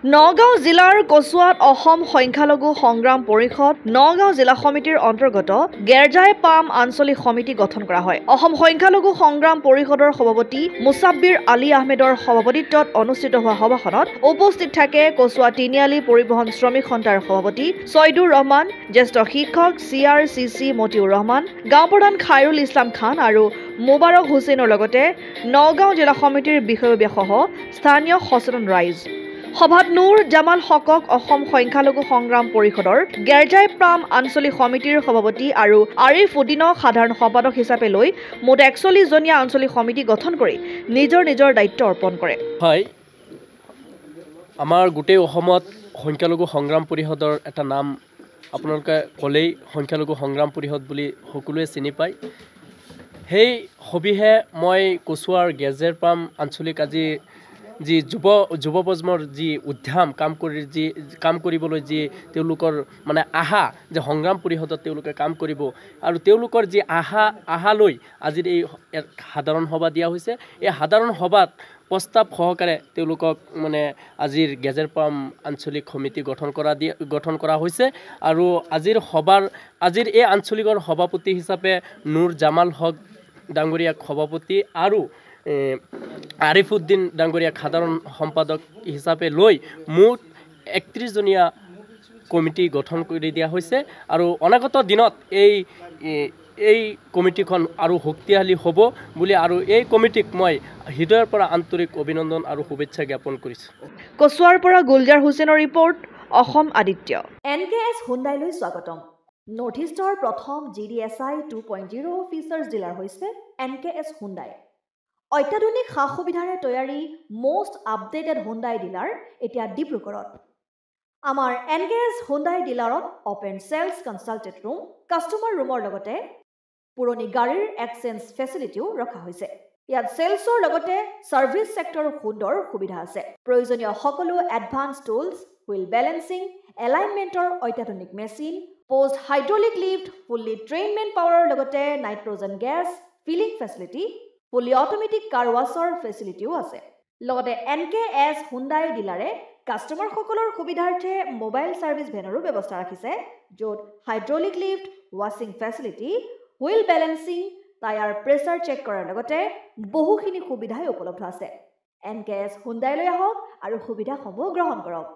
নগাঁও জিলাৰ কচুৱাত অসম সংখ্যালঘু সংগ্ৰাম পৰিষদ নগাঁও জিলা সমিতিৰ অন্তৰ্গত গেৰজাই পাম আঞ্চলিক সমিতি গঠন কৰা হয়। অসম সংখ্যালঘু সংগ্ৰাম পৰিষদৰ সভাপতি মুছাব্বিৰ আলী আহমেদৰ সভাপতিত্বত অনুষ্ঠিত হোৱা সভাখনত উপস্থিত থাকে কচুৱা তিনিআলি পৰিবহণ শ্ৰমিক সন্থাৰ সভাপতি ছয়দুৰ ৰহমান, জ্যেষ্ঠ শিক্ষক CRCC মতিউৰ ৰহমান, গাঁও প্ৰধান খাইৰুল ইছলাম খান আৰু মুবাৰক হুছেইনৰ লগতে নগাঁও জিলা সমিতিৰ বিষয়ববীয়াসহ স্থানীয় সচেতন ৰাইজ। সভাত নুৰ জামাল হকক অসম সংখ্যালঘু সংগ্ৰাম পৰিষদৰ গেৰজাই প্ৰাম আঞ্চলিক সমিতিৰ সভাপতি আৰু আৰিফ উদ্দিনক সাধাৰণ সম্পাদক হিচাপে লৈ মুঠ ৪১জনীয়া আঞ্চলিক সমিতি গঠন কৰি নিজৰ নিজৰ দায়িত্ব অৰ্পণ কৰে। হয়, আমাৰ গোটেই অসমত সংখ্যালঘু সংগ্ৰাম পৰিষদৰ এটা নাম আপোনালোকে ক'লেই সংখ্যালঘু সংগ্ৰাম পৰিষদ বুলি সকলোৱে চিনি পায়। সেই সবিহে মই কচুৱাৰ গেৰজাই প্ৰাম আঞ্চলিক আজি যি যুৱ প্ৰজন্মৰ যি উদ্যম কাম কৰিবলৈ যি তেওঁলোকৰ মানে আশা যে সংগ্ৰাম পৰিষদত তেওঁলোকে কাম কৰিব আৰু তেওঁলোকৰ যি আশা লৈ আজিৰ এই সাধাৰণ সভা দিয়া হৈছে। এই সাধাৰণ সভাত প্ৰস্তাৱ সহকাৰে তেওঁলোকক মানে আজিৰ গেৰজাই প্ৰাম আঞ্চলিক সমিতি গঠন কৰা হৈছে আৰু আজিৰ এই আঞ্চলিকৰ সভাপতি হিচাপে নুৰ জামাল হক ডাঙৰীয়াক সভাপতি আৰু আৰিফ উদ্দিন ডাঙৰীয়াক সাধাৰণ সম্পাদক হিচাপে লৈ মুঠ ৩১জনীয়া কমিটি গঠন কৰি দিয়া হৈছে আৰু অনাগত দিনত এই কমিটিখন আৰু শক্তিশালী হ'ব বুলি আৰু এই কমিটিক মই হৃদয়ৰ পৰা আন্তৰিক অভিনন্দন আৰু শুভেচ্ছা জ্ঞাপন কৰিছোঁ। কচুৱাৰ পৰা গুলজাৰ হুছেইনৰ ৰিপৰ্ট, অসম আদিত্য। NKS হুণ্ডাইলৈ স্বাগতম। নৰ্থ ইষ্টৰ প্ৰথম GDSI 2.0 ফিচাৰ্ছ ডিলাৰ হৈছে NKS হুণ্ডাই। অত্যাধুনিক সা সুবিধাৰে তৈয়াৰী মষ্ট আপডেটেড হুণ্ডাই ডিলাৰ এতিয়া ডিব্ৰুগড়ত। আমাৰ NKS হুণ্ডাই ডিলাৰত open sales consulted room, customer ৰুমৰ লগতে পুৰণি গাড়ীৰ এক্সচেঞ্জ ফেচিলিটিও ৰখা হৈছে। ইয়াত চেলছৰ লগতে ছাৰ্ভিচ ছেক্টৰৰ সুন্দৰ সুবিধা আছে। প্ৰয়োজনীয় সকলো এডভান্স টুলছ, হুইল বেলেন্সিং, এলাইনমেণ্টৰ অত্যাধুনিক machine, post hydraulic lift, fully train men পাৱাৰৰ লগতে nitrogen gas filling facility, fully automatic car washer ফেচিলিটিও আছে। লগতে NKS হুণ্ডাই ডিলাৰে কাষ্টমাৰসকলৰ সুবিধাৰ্থে মোবাইল ছাৰ্ভিচ ভেনৰো ব্যৱস্থা ৰাখিছে, য'ত হাইড্ৰলিক লিফ্ট, ৱাছিং facility, wheel balancing, tyre pressure check কৰাৰ লগতে বহুখিনি সুবিধাই উপলব্ধ আছে। NKS হুণ্ডাইলৈ আহক আৰু সুবিধাসমূহ গ্ৰহণ কৰক।